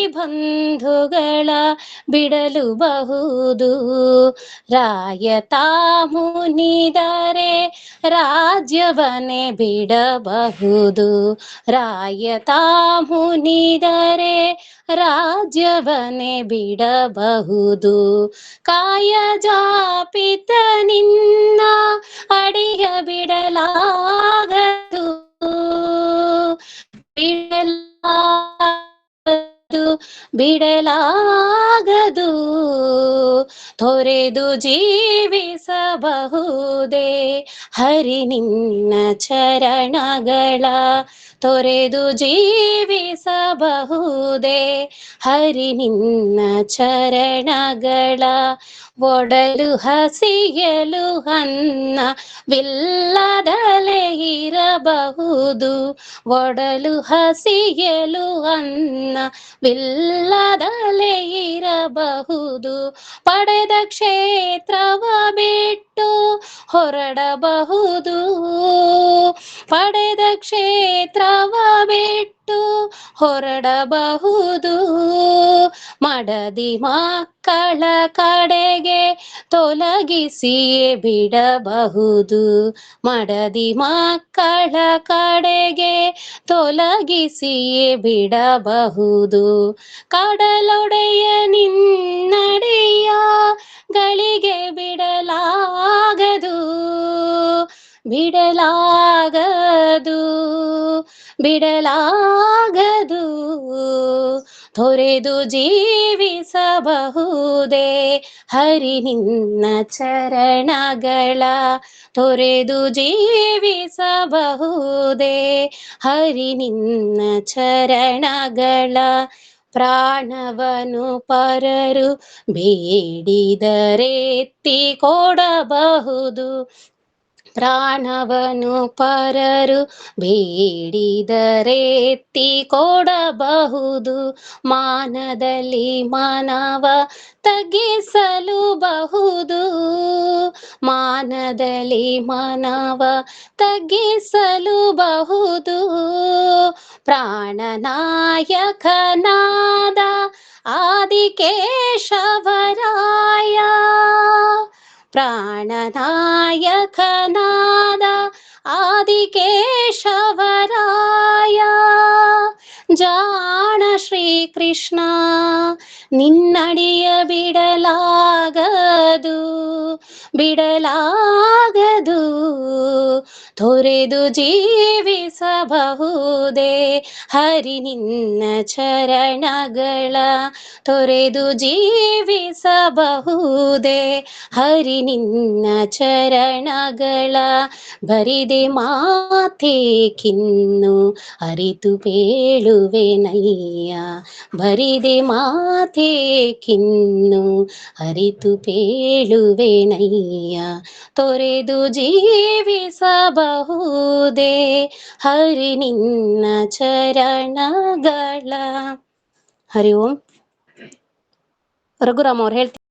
ಬಂಧುಗಳ ಬಿಡಲು ಬಹುದು. ರಾಯತ ಮುನಿದರೆ ರಾಜ್ಯವನ್ನೇ ಬಿಡಬಹುದು. ರಾಯತ ಮುನಿದರೆ ರಾಜ್ಯವನ್ನೇ ಬಿಡಬಹುದು. ಕಾಯ ಜಾಪಿತ ನಿನ್ನ ಅಡಿಯ ಬಿಡಲಾಗದು. ಬಿಡಲಾಗದು. ತೊರೆದು ಜೀವಿಸಬಹುದೇ ಹರಿ ನಿನ್ನ ಚರಣಗಳ. ತೊರೆದು ಜೀವಿಸಬಹುದೇ ಹರಿ ನಿನ್ನ ಚರಣಗಳ. ಒಡಲು ಹಸಿಯಲು ಅನ್ನವಿಲ್ಲದಲೇ ಇರಬಹುದು. ಒಡಲು ಹಸಿಯಲು ಅನ್ನವಿಲ್ಲದಲೇ ಇರಬಹುದು. ಪಡೆದ ಕ್ಷೇತ್ರವ ಬಿಟ್ಟು ಹೊರಡಬಹುದು. ಪಡೆದ ಕ್ಷೇತ್ರವ ಬಿಟ್ಟು ಹೊರಡಬಹುದು. ಮಡದಿ ಮಕ್ಕಳ ಕಡೆಗೆ ತೊಲಗಿಸಿಯೇ ಬಿಡಬಹುದು. ಮಡದಿ ಮಕ್ಕಳ ಕಡೆಗೆ ತೊಲಗಿಸಿಯೇ ಬಿಡಬಹುದು. ಕಡಲೊಡೆಯ ನಿನ್ನಡಿಯ ಗಳಿಗೆ ಬಿಡಲಾಗದು. ಬಿಡಲಾಗದು. ಬಿಡಲಾಗದು. ತೊರೆದು ಜೀವಿಸಬಹುದೇ ಹರಿ ನಿನ್ನ ಚರಣಗಳ. ತೊರೆದು ಜೀವಿಸಬಹುದೇ ಹರಿ ನಿನ್ನ ಚರಣಗಳ. ಪ್ರಾಣವನು ಪರರು ಬೇಡಿದರೆತ್ತಿ ಕೊಡಬಹುದು. ಪ್ರಾಣವನು ಪರರು ಬೇಡಿದರೆತ್ತಿ ಕೊಡಬಹುದು. ಮಾನದಲ್ಲಿ ಮಾನವ ತಗ್ಗಿಸಲು ಬಹುದು. ಮಾನದಲ್ಲಿ ಮಾನವ ತಗ್ಗಿಸಲು ಬಹುದು. ಪ್ರಾಣನಾಯಕನಾದ ಆದಿಕೇಶವರಾಯ. ಪ್ರಾಣನಾಯಕನಾದ ಆದಿಕೇಶವರಾಯ. ಜಾಣ ಶ್ರೀಕೃಷ್ಣ ನಿನ್ನಡಿಯ ಬಿಡಲಾಗದು. ಬಿಡಲಾಗದು. ತೊರೆದು ಜೀವಿಸಬಹುದೇ ಹರಿ ನಿನ್ನ ಚರಣಗಳ. ತೊರೆದು ಜೀವಿಸಬಹುದೇ ಹರಿ ನಿನ್ನ ಚರಣಗಳ. ಬರಿದೆ ಮಾತೇಕಿನ್ನು ಅರಿತು ಪೇಳುವೆನಯ್ಯ. ಬರಿದೆ ಮಾತೇಕಿನ್ನು ಅರಿತು ಪೇಳುವೆನಯ್ಯ. ತೊರೆದು ಜೀವಿಸಬಹುದೇ ಹರಿ ನಿನ್ನ ಚರಣಗಳ. ಹರಿ ಓಂ. ರಘುರಾಮ್ ಅವ್ರು ಹೇಳ್ತಾರೆ.